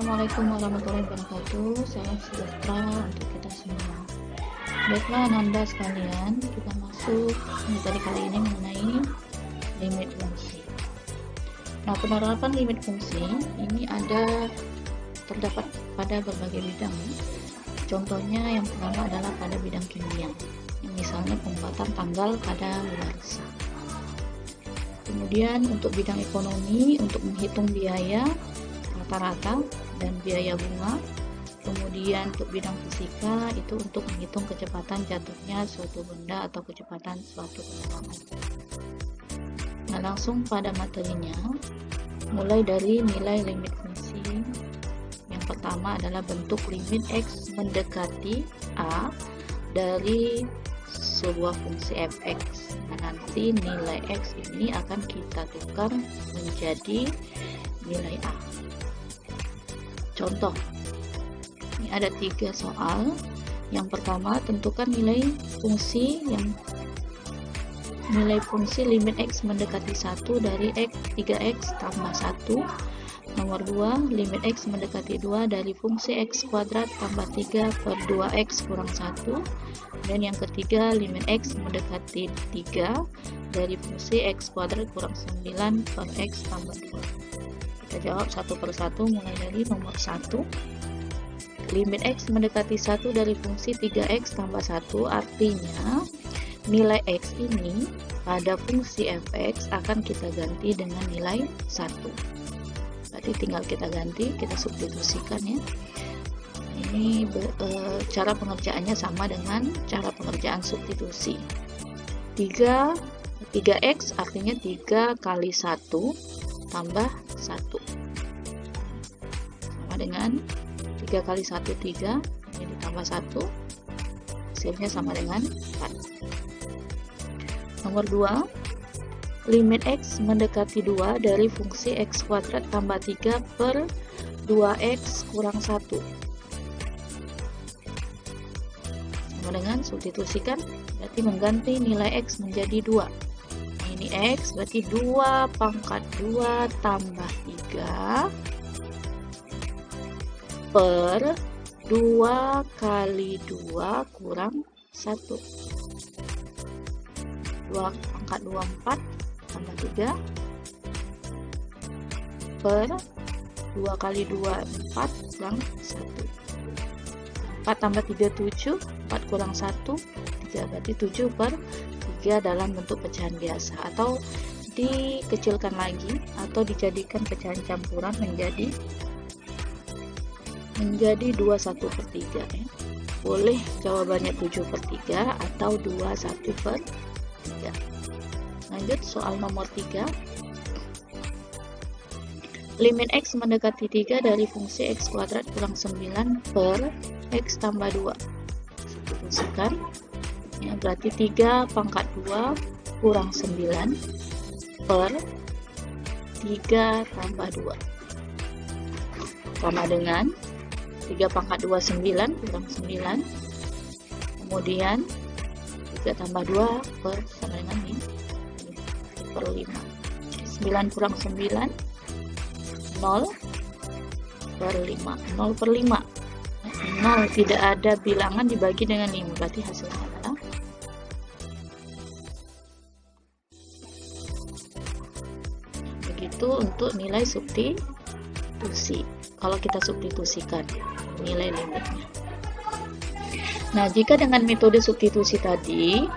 Assalamualaikum warahmatullahi wabarakatuh. Salam sejahtera untuk kita semua. Baiklah Ananda sekalian, kita masuk materi kali ini mengenai limit fungsi. Nah, penerapan limit fungsi ini terdapat pada berbagai bidang. Contohnya yang pertama adalah pada bidang kimia, misalnya pembuatan tanggal kadaluarsa. Kemudian untuk bidang ekonomi, untuk menghitung biaya rata-rata dan biaya bunga. Kemudian untuk bidang fisika itu untuk menghitung kecepatan jatuhnya suatu benda atau kecepatan suatu kendaraan. Nah, langsung pada materinya, mulai dari nilai limit fungsi. Yang pertama adalah bentuk limit X mendekati A dari sebuah fungsi fx. Nah, nanti nilai X ini akan kita tukar menjadi nilai A. Contoh, ini ada 3 soal. Yang pertama, tentukan nilai fungsi limit X mendekati 1 dari 3x tambah 1. Nomor 2, limit X mendekati 2 dari fungsi X kuadrat tambah 3 per 2x kurang 1. Dan yang ketiga, limit X mendekati 3 dari fungsi X kuadrat kurang 9 per X tambah 2. Kita jawab satu persatu, mulai dari nomor 1. Limit X mendekati 1 dari fungsi 3x tambah 1, artinya nilai X ini pada fungsi fx akan kita ganti dengan nilai 1. Berarti tinggal kita ganti, kita substitusikan ya. Ini cara pengerjaannya sama dengan cara pengerjaan substitusi. 3x artinya 3 kali 1 tambah 1 sama dengan 3 kali 1 3, ini ditambah 1, hasilnya sama dengan 4. Nomor 2, limit X mendekati 2 dari fungsi X kuadrat tambah 3 per 2x kurang 1 sama dengan substitusikan, berarti mengganti nilai X menjadi 2. Ini X berarti 2 pangkat 2 tambah 3 per 2 kali 2 kurang 1. 2 pangkat 2 4 tambah 3 per 2 kali 2 4 kurang 1. 4 tambah 3 7, 4 kurang 1 3, berarti 7 per 3 dalam bentuk pecahan biasa, atau dikecilkan lagi atau dijadikan pecahan campuran menjadi 21 per 3 ya. Boleh jawabannya 7 per 3 atau 21 per 3. Lanjut soal nomor 3. Limit X mendekati 3 dari fungsi X kuadrat kurang 9 per X tambah 2. Substitusikan ya, berarti 3 pangkat 2 kurang 9 per 3 tambah 2 sama dengan 3 pangkat 2 9 kurang 9, kemudian 3 tambah 2 per sama dengan ini per 5. 9 kurang 9 0 per 5, 0 per 5. 0 tidak ada bilangan dibagi dengan 5, berarti hasilnya adalah begitu untuk nilai substitusi. Kalau kita substitusikan nilai limitnya. Nah, jika dengan metode substitusi tadi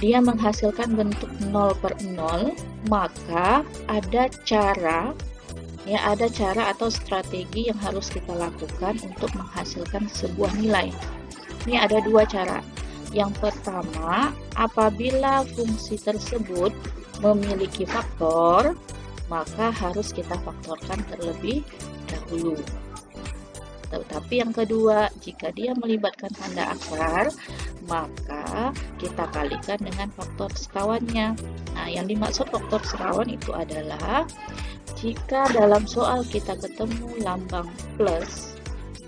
dia menghasilkan bentuk 0 per 0, maka ada cara atau strategi yang harus kita lakukan untuk menghasilkan sebuah nilai. Ini ada 2 cara. Yang pertama, apabila fungsi tersebut memiliki faktor, maka harus kita faktorkan terlebih dahulu. Tetapi yang kedua, jika dia melibatkan tanda akar, maka kita kalikan dengan faktor sekawannya. Nah, yang dimaksud faktor sekawan itu adalah jika dalam soal kita ketemu lambang plus,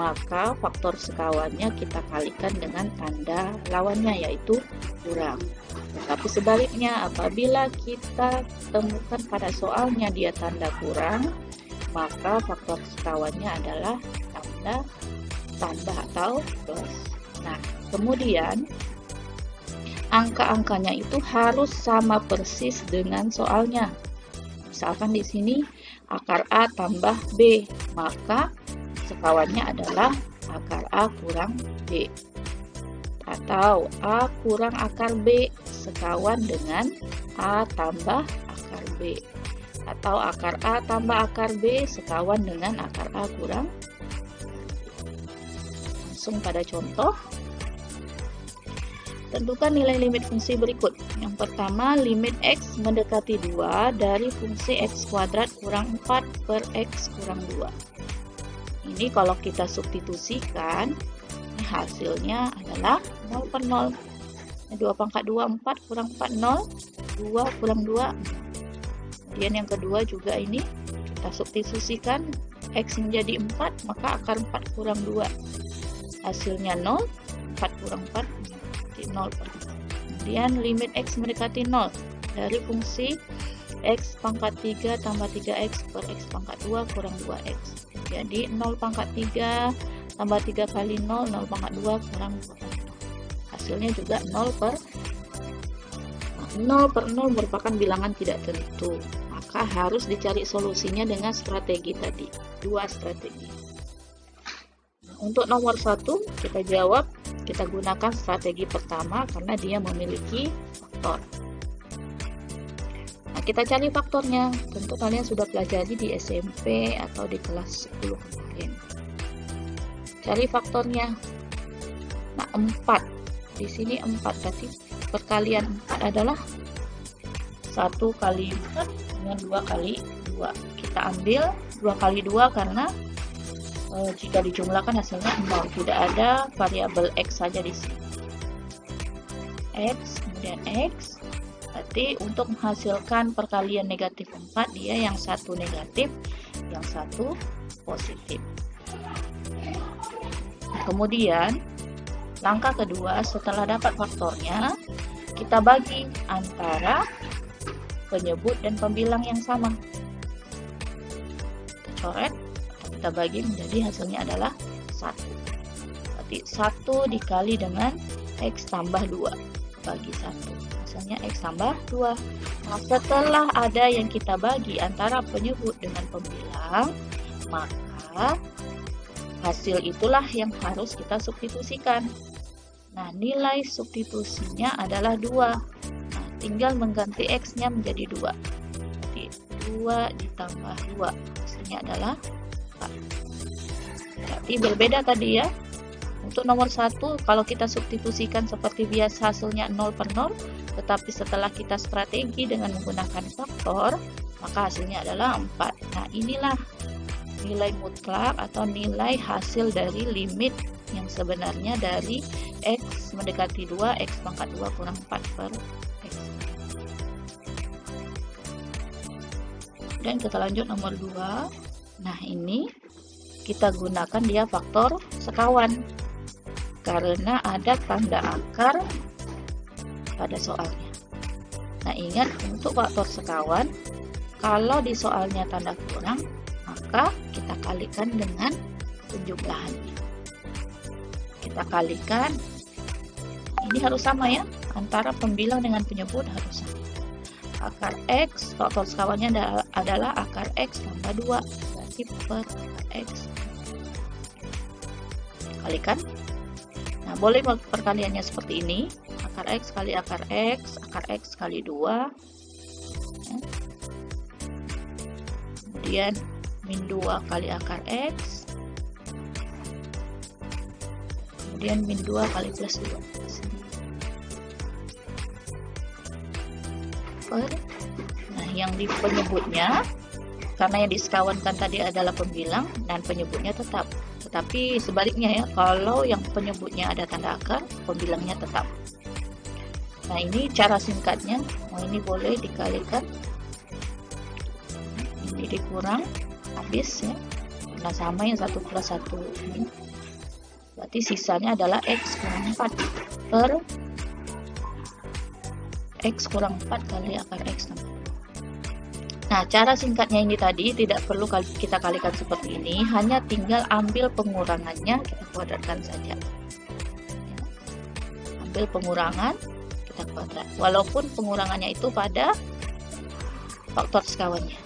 maka faktor sekawannya kita kalikan dengan tanda lawannya, yaitu kurang. Tetapi sebaliknya, apabila kita temukan pada soalnya dia tanda kurang, maka faktor sekawannya adalah tambah atau plus. Nah, kemudian angka-angkanya itu harus sama persis dengan soalnya. Misalkan di sini akar A tambah B, maka sekawannya adalah akar A kurang B. Atau A kurang akar B sekawan dengan A tambah akar B. Atau akar A tambah akar B sekawan dengan akar A kurang B. Langsung pada contoh. Tentukan nilai limit fungsi berikut. Yang pertama, limit X mendekati 2 dari fungsi X kuadrat kurang 4 per X kurang 2. Ini kalau kita substitusikan, hasilnya adalah 0 per 0. 2 pangkat 2, 4 kurang 4, 0. 2 kurang 2. Kemudian yang kedua juga ini, kita substitusikan X menjadi 4, maka akar 4 kurang 2. Hasilnya 0, 4 kurang 4, 0 per 0. Kemudian limit X mendekati 0 dari fungsi X pangkat 3 tambah 3X per X pangkat 2 kurang 2X. Jadi 0 pangkat 3 tambah 3 kali 0, 0 pangkat 2 kurang 2 kali 0. Hasilnya juga 0 per 0 merupakan bilangan tidak tentu. Maka harus dicari solusinya dengan strategi tadi. 2 strategi. Untuk nomor 1 kita jawab, kita gunakan strategi pertama karena dia memiliki faktor. Nah, kita cari faktornya. Tentu kalian sudah pelajari di SMP atau di kelas 10 kemarin. Cari faktornya. Nah, 4. Di sini 4 berarti perkalian 4 adalah 1 kali 4 dengan 2 kali 2. Kita ambil 2 kali 2 karena jika dijumlahkan hasilnya 0, tidak ada variabel X saja di sini. X, kemudian X, berarti untuk menghasilkan perkalian negatif 4, dia yang satu negatif, yang satu positif. Kemudian, langkah kedua, setelah dapat faktornya, kita bagi antara penyebut dan pembilang yang sama. Kita coret. Kita bagi menjadi hasilnya adalah 1. Berarti 1 dikali dengan X tambah 2 bagi 1. Hasilnya X tambah 2. Nah, setelah ada yang kita bagi antara penyebut dengan pembilang, maka hasil itulah yang harus kita substitusikan. Nah, nilai substitusinya adalah 2. Nah, tinggal mengganti X-nya menjadi 2. Berarti 2 ditambah 2. Hasilnya adalah 4. Berarti berbeda tadi ya. Untuk nomor 1 kalau kita substitusikan seperti biasa hasilnya 0 per 0, tetapi setelah kita strategi dengan menggunakan faktor, maka hasilnya adalah 4. Nah, inilah nilai mutlak atau nilai hasil dari limit yang sebenarnya dari X mendekati 2, X pangkat 2 kurang 4 per X. Dan kita lanjut nomor 2. Nah, ini kita gunakan dia faktor sekawan karena ada tanda akar pada soalnya. Nah, ingat untuk faktor sekawan, kalau di soalnya tanda kurang, maka kita kalikan dengan penjumlahannya. Kita kalikan, ini harus sama ya, antara pembilang dengan penyebut harus sama. Akar X, faktor sekawannya adalah akar X tambah 2, berarti per akar X. Kalikan. Nah, boleh perkaliannya seperti ini. Akar X kali akar X kali 2. Ya. Kemudian min 2 kali akar X. Kemudian min 2 kali plus 2. Nah, yang di penyebutnya, karena yang disekawankan tadi adalah pembilang dan penyebutnya tetap. Tetapi sebaliknya ya, kalau yang penyebutnya ada tanda akar, pembilangnya tetap. Nah, ini cara singkatnya. Ini boleh dikalikan. Ini dikurang, habis ya. Karena sama yang 1 plus 1 ini. Berarti sisanya adalah X kurang 4 per X kurang 4 kali akar X tambah 2. Nah, cara singkatnya ini tadi tidak perlu kita kalikan seperti ini, hanya tinggal ambil pengurangannya, kita kuadratkan saja. Ambil pengurangan, kita kuadrat. Walaupun pengurangannya itu pada faktor sekawannya,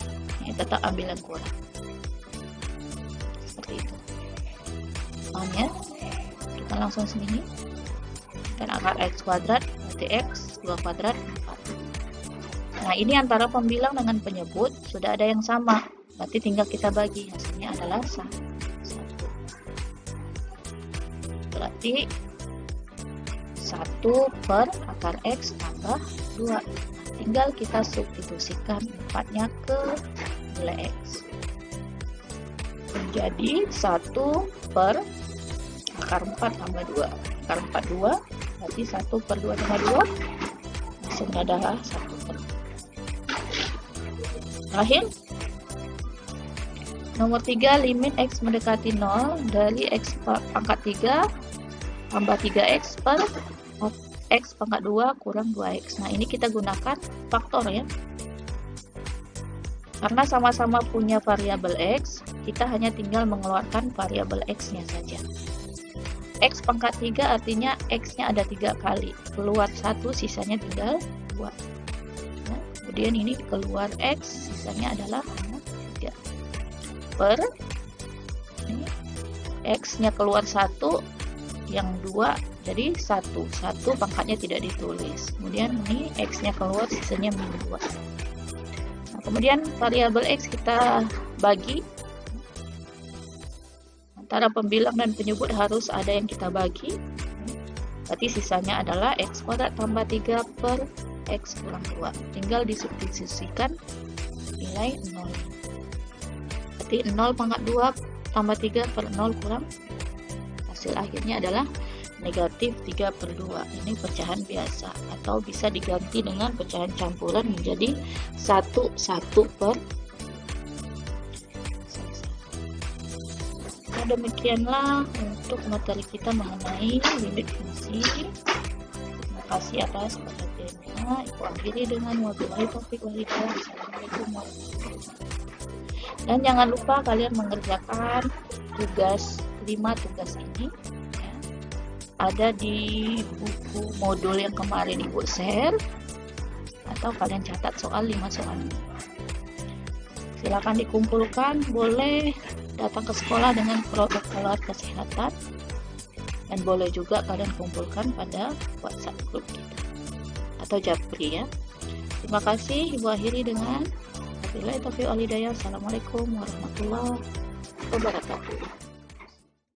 tetap ambil yang kurang. Seperti itu. Paham ya? Kita langsung sini. Dan akar x kuadrat berarti x 2 kuadrat 4. Nah, ini antara pembilang dengan penyebut sudah ada yang sama. Berarti tinggal kita bagi. Hasilnya adalah 1. Berarti 1 per akar x tambah 2. Nah, tinggal kita substitusikan 4-nya ke nilai x. Menjadi 1 per akar 4 tambah 2. Akar 4 2. Berarti 1 per 2 tambah 2. Hasilnya adalah 1 per 2. Terakhir, nomor 3, limit x mendekati 0 dari x pangkat 3 tambah 3x per x pangkat 2 kurang 2x. Nah, ini kita gunakan faktor ya. Karena sama-sama punya variabel x, kita hanya tinggal mengeluarkan variabel x-nya saja. X pangkat 3 artinya x-nya ada 3 kali. Keluar 1, sisanya tinggal 2. Nah, kemudian ini keluar x, sisanya adalah 3. Per ini x-nya keluar 1, yang 2 jadi 1 pangkatnya tidak ditulis. Kemudian ini x-nya keluar, sisanya min 2. Nah, kemudian variabel x kita bagi. Antara pembilang dan penyebut harus ada yang kita bagi. Berarti sisanya adalah x kuadrat tambah 3 per x kurang 2. Tinggal disubstitusikan nilai 0. Berarti 0 pangkat 2 tambah 3 per 0 kurang. Hasil akhirnya adalah negatif 3 per 2. Ini pecahan biasa. Atau bisa diganti dengan pecahan campuran menjadi 1 per. Demikianlah untuk materi kita mengenai limit fungsi. Terima kasih atas perhatiannya. Ibu akhiri dengan wabillahi taufiq wal hidayah. Assalamualaikum warahmatullahi wabarakatuh. Dan jangan lupa kalian mengerjakan tugas 5 tugas ini ya. Ada di buku modul yang kemarin Ibu share, atau kalian catat soal 5 soal ini. Silakan dikumpulkan, boleh datang ke sekolah dengan protokol kesehatan, dan boleh juga kalian kumpulkan pada WhatsApp grup kita atau Japri ya. Terima kasih. Ibu akhiri dengan wabillahi taufiq wal hidayah. Assalamualaikum warahmatullahi wabarakatuh.